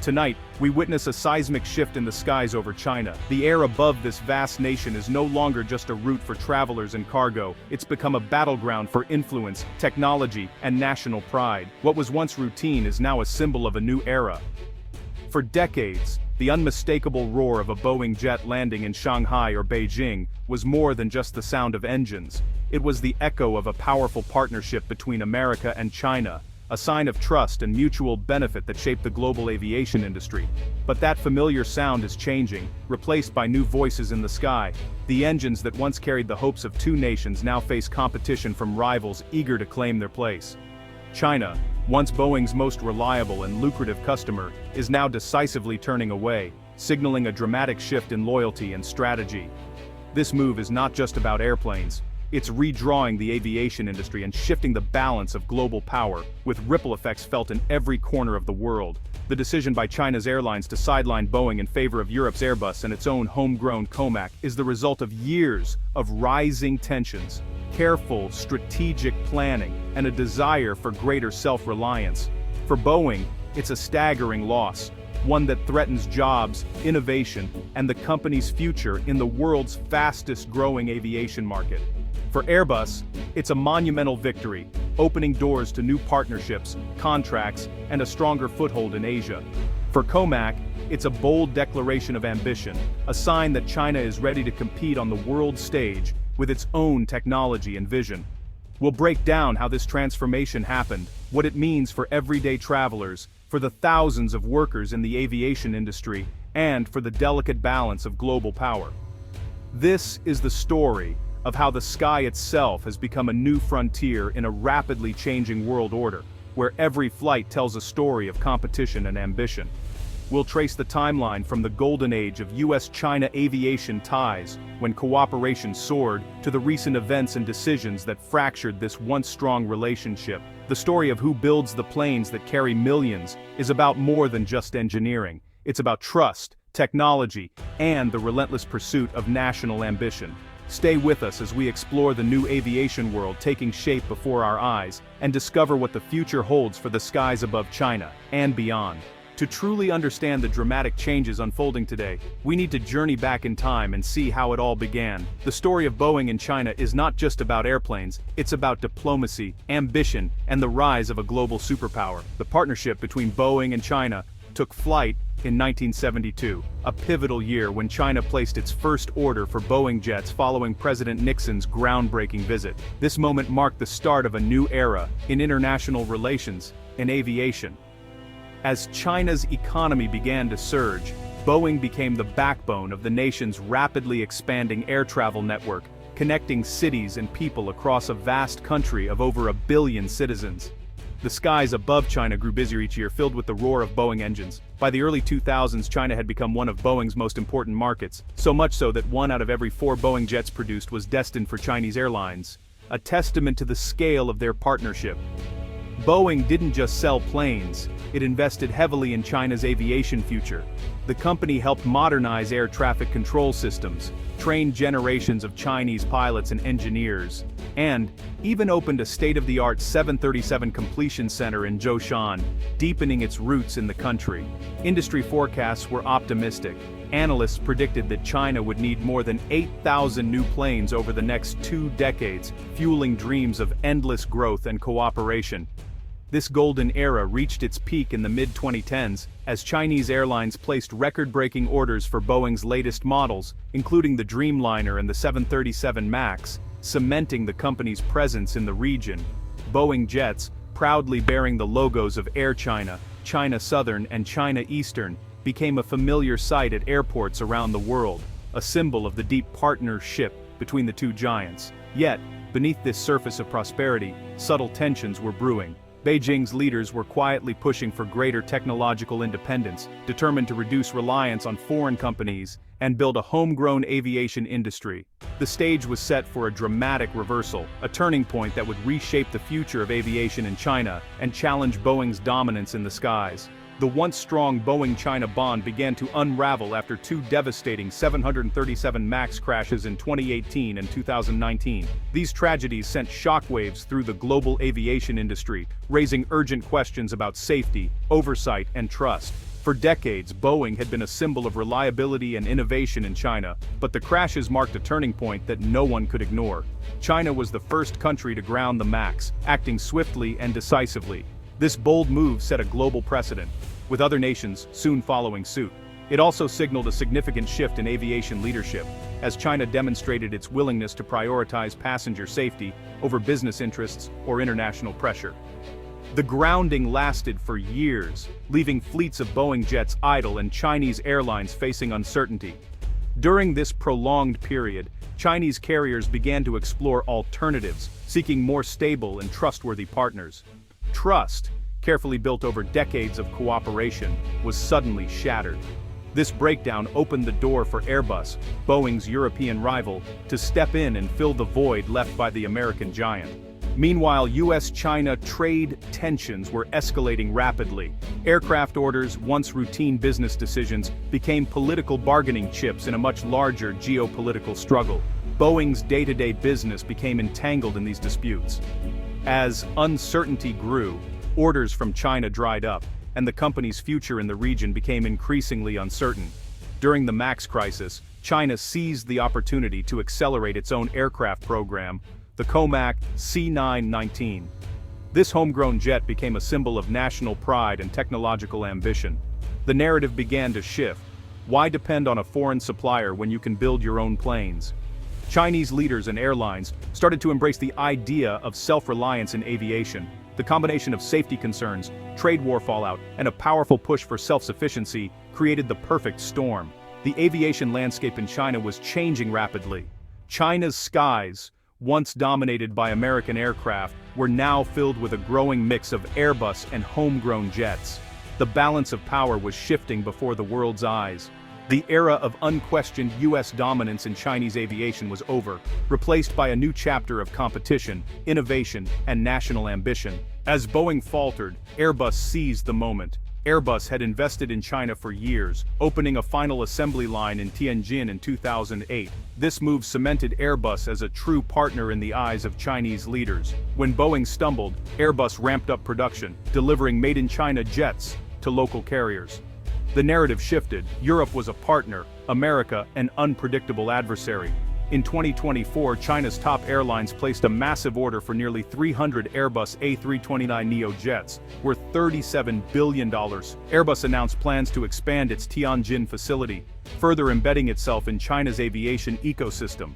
Tonight, we witness a seismic shift in the skies over China. The air above this vast nation is no longer just a route for travelers and cargo. It's become a battleground for influence, technology, and national pride. What was once routine is now a symbol of a new era. For decades, the unmistakable roar of a Boeing jet landing in Shanghai or Beijing was more than just the sound of engines. It was the echo of a powerful partnership between America and China, a sign of trust and mutual benefit that shaped the global aviation industry. But that familiar sound is changing, replaced by new voices in the sky. The engines that once carried the hopes of two nations now face competition from rivals eager to claim their place. China, once Boeing's most reliable and lucrative customer, is now decisively turning away, signaling a dramatic shift in loyalty and strategy. This move is not just about airplanes. It's redrawing the aviation industry and shifting the balance of global power, with ripple effects felt in every corner of the world. The decision by China's airlines to sideline Boeing in favor of Europe's Airbus and its own homegrown COMAC is the result of years of rising tensions, careful, strategic planning, and a desire for greater self-reliance. For Boeing, it's a staggering loss, one that threatens jobs, innovation, and the company's future in the world's fastest-growing aviation market. For Airbus, it's a monumental victory, opening doors to new partnerships, contracts, and a stronger foothold in Asia. For COMAC, it's a bold declaration of ambition, a sign that China is ready to compete on the world stage with its own technology and vision. We'll break down how this transformation happened, what it means for everyday travelers, for the thousands of workers in the aviation industry, and for the delicate balance of global power. This is the story of how the sky itself has become a new frontier in a rapidly changing world order, where every flight tells a story of competition and ambition. We'll trace the timeline from the golden age of US-China aviation ties, when cooperation soared, to the recent events and decisions that fractured this once strong relationship. The story of who builds the planes that carry millions is about more than just engineering. It's about trust, technology, and the relentless pursuit of national ambition. Stay with us as we explore the new aviation world taking shape before our eyes, and discover what the future holds for the skies above China and beyond. To truly understand the dramatic changes unfolding today, we need to journey back in time and see how it all began. The story of Boeing in China is not just about airplanes, it's about diplomacy, ambition, and the rise of a global superpower. The partnership between Boeing and China took flight in 1972, a pivotal year when China placed its first order for Boeing jets following President Nixon's groundbreaking visit. This moment marked the start of a new era in international relations and aviation. As China's economy began to surge, Boeing became the backbone of the nation's rapidly expanding air travel network, connecting cities and people across a vast country of over 1 billion citizens. The skies above China grew busier each year, filled with the roar of Boeing engines. By the early 2000s, China had become one of Boeing's most important markets, so much so that 1 out of every 4 Boeing jets produced was destined for Chinese airlines, a testament to the scale of their partnership. Boeing didn't just sell planes, it invested heavily in China's aviation future. The company helped modernize air traffic control systems, trained generations of Chinese pilots and engineers, and even opened a state-of-the-art 737 completion center in Zhoushan, deepening its roots in the country. Industry forecasts were optimistic. Analysts predicted that China would need more than 8,000 new planes over the next 2 decades, fueling dreams of endless growth and cooperation. This golden era reached its peak in the mid-2010s, as Chinese airlines placed record-breaking orders for Boeing's latest models, including the Dreamliner and the 737 MAX, cementing the company's presence in the region. Boeing jets, proudly bearing the logos of Air China, China Southern and China Eastern, became a familiar sight at airports around the world, a symbol of the deep partnership between the two giants. Yet, beneath this surface of prosperity, subtle tensions were brewing. Beijing's leaders were quietly pushing for greater technological independence, determined to reduce reliance on foreign companies and build a homegrown aviation industry. The stage was set for a dramatic reversal, a turning point that would reshape the future of aviation in China and challenge Boeing's dominance in the skies. The once strong Boeing-China bond began to unravel after 2 devastating 737 MAX crashes in 2018 and 2019. These tragedies sent shockwaves through the global aviation industry, raising urgent questions about safety, oversight, and trust. For decades, Boeing had been a symbol of reliability and innovation in China, but the crashes marked a turning point that no one could ignore. China was the first country to ground the MAX, acting swiftly and decisively. This bold move set a global precedent, with other nations soon following suit. It also signaled a significant shift in aviation leadership, as China demonstrated its willingness to prioritize passenger safety over business interests or international pressure. The grounding lasted for years, leaving fleets of Boeing jets idle and Chinese airlines facing uncertainty. During this prolonged period, Chinese carriers began to explore alternatives, seeking more stable and trustworthy partners. Trust, carefully built over decades of cooperation, was suddenly shattered. This breakdown opened the door for Airbus, Boeing's European rival, to step in and fill the void left by the American giant. Meanwhile, US-China trade tensions were escalating rapidly. Aircraft orders, once routine business decisions, became political bargaining chips in a much larger geopolitical struggle. Boeing's day-to-day business became entangled in these disputes. As uncertainty grew, orders from China dried up, and the company's future in the region became increasingly uncertain. During the MAX crisis, China seized the opportunity to accelerate its own aircraft program, the COMAC C919. This homegrown jet became a symbol of national pride and technological ambition. The narrative began to shift. Why depend on a foreign supplier when you can build your own planes? Chinese leaders and airlines started to embrace the idea of self-reliance in aviation. The combination of safety concerns, trade war fallout, and a powerful push for self-sufficiency created the perfect storm. The aviation landscape in China was changing rapidly. China's skies, once dominated by American aircraft, were now filled with a growing mix of Airbus and homegrown jets. The balance of power was shifting before the world's eyes. The era of unquestioned US dominance in Chinese aviation was over, replaced by a new chapter of competition, innovation, and national ambition. As Boeing faltered, Airbus seized the moment. Airbus had invested in China for years, opening a final assembly line in Tianjin in 2008. This move cemented Airbus as a true partner in the eyes of Chinese leaders. When Boeing stumbled, Airbus ramped up production, delivering made-in-China jets to local carriers. The narrative shifted. Europe was a partner, America an unpredictable adversary. In 2024, China's top airlines placed a massive order for nearly 300 Airbus A320neo jets, worth $37 billion. Airbus announced plans to expand its Tianjin facility, further embedding itself in China's aviation ecosystem.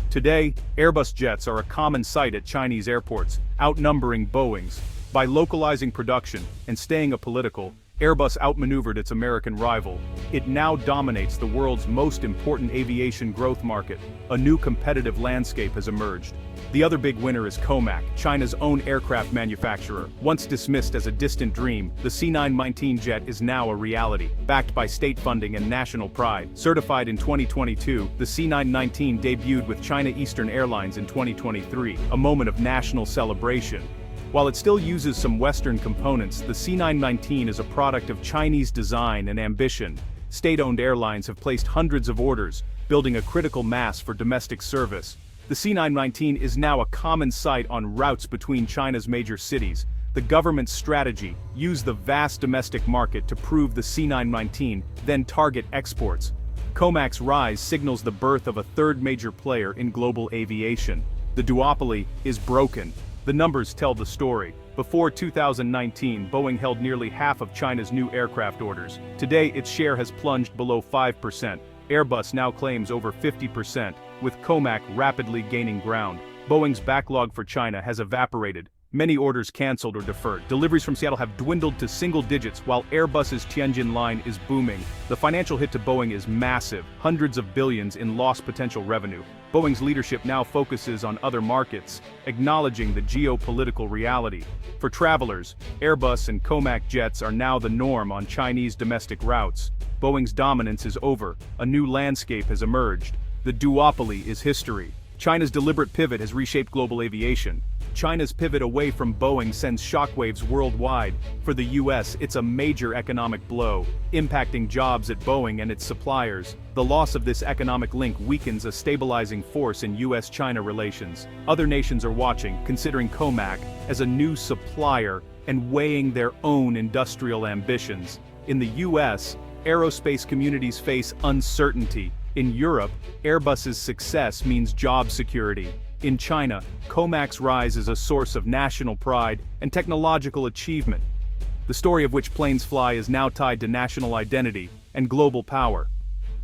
Today, Airbus jets are a common sight at Chinese airports, outnumbering Boeing's. By localizing production and staying apolitical, Airbus outmaneuvered its American rival. It now dominates the world's most important aviation growth market. A new competitive landscape has emerged. The other big winner is COMAC, China's own aircraft manufacturer. Once dismissed as a distant dream, the C919 jet is now a reality, backed by state funding and national pride. Certified in 2022, the C919 debuted with China Eastern Airlines in 2023, a moment of national celebration. While it still uses some Western components, the C919 is a product of Chinese design and ambition. State-owned airlines have placed hundreds of orders, building a critical mass for domestic service. The C919 is now a common sight on routes between China's major cities. The government's strategy: use the vast domestic market to prove the C919, then target exports. COMAC's rise signals the birth of a third major player in global aviation. The duopoly is broken. The numbers tell the story. Before 2019, Boeing held nearly half of China's new aircraft orders. Today, its share has plunged below 5%. Airbus now claims over 50%, with COMAC rapidly gaining ground. Boeing's backlog for China has evaporated. Many orders canceled or deferred. Deliveries from Seattle have dwindled to single digits, while Airbus's Tianjin line is booming. The financial hit to Boeing is massive, hundreds of billions in lost potential revenue. Boeing's leadership now focuses on other markets, acknowledging the geopolitical reality. For travelers, Airbus and COMAC jets are now the norm on Chinese domestic routes. Boeing's dominance is over. A new landscape has emerged. The duopoly is history. China's deliberate pivot has reshaped global aviation. China's pivot away from Boeing sends shockwaves worldwide. For the US, it's a major economic blow, impacting jobs at Boeing and its suppliers. The loss of this economic link weakens a stabilizing force in US-China relations. Other nations are watching, considering COMAC as a new supplier and weighing their own industrial ambitions. In the US, aerospace communities face uncertainty. In Europe, Airbus's success means job security. In China, COMAC's rise is a source of national pride and technological achievement. The story of which planes fly is now tied to national identity and global power.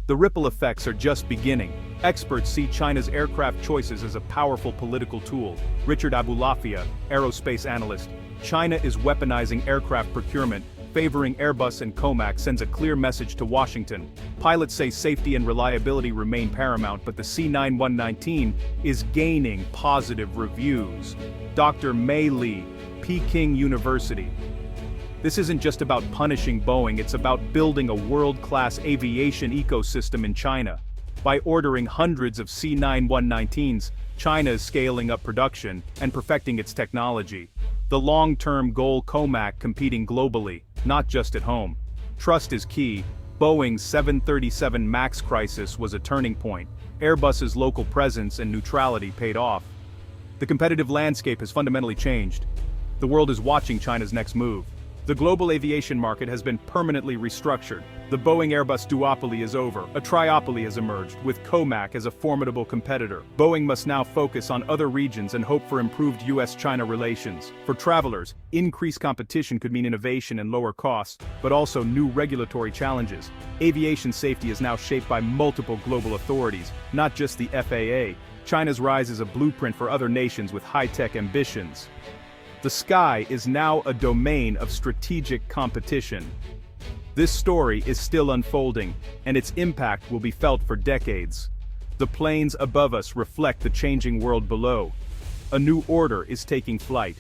The ripple effects are just beginning. Experts see China's aircraft choices as a powerful political tool. Richard Abulafia, aerospace analyst. China is weaponizing aircraft procurement, favoring Airbus and COMAC sends a clear message to Washington. Pilots say safety and reliability remain paramount, but the C919 is gaining positive reviews. Dr. Mei Li, Peking University. This isn't just about punishing Boeing, it's about building a world-class aviation ecosystem in China. By ordering hundreds of C919s, China is scaling up production and perfecting its technology. The long-term goal: COMAC competing globally, not just at home. Trust is key. Boeing's 737 MAX crisis was a turning point. Airbus's local presence and neutrality paid off. The competitive landscape has fundamentally changed. The world is watching China's next move. The global aviation market has been permanently restructured. The Boeing-Airbus duopoly is over. A triopoly has emerged, with COMAC as a formidable competitor. Boeing must now focus on other regions and hope for improved US-China relations. For travelers, increased competition could mean innovation and lower costs, but also new regulatory challenges. Aviation safety is now shaped by multiple global authorities, not just the FAA. China's rise is a blueprint for other nations with high-tech ambitions. The sky is now a domain of strategic competition. This story is still unfolding, and its impact will be felt for decades. The planes above us reflect the changing world below. A new order is taking flight.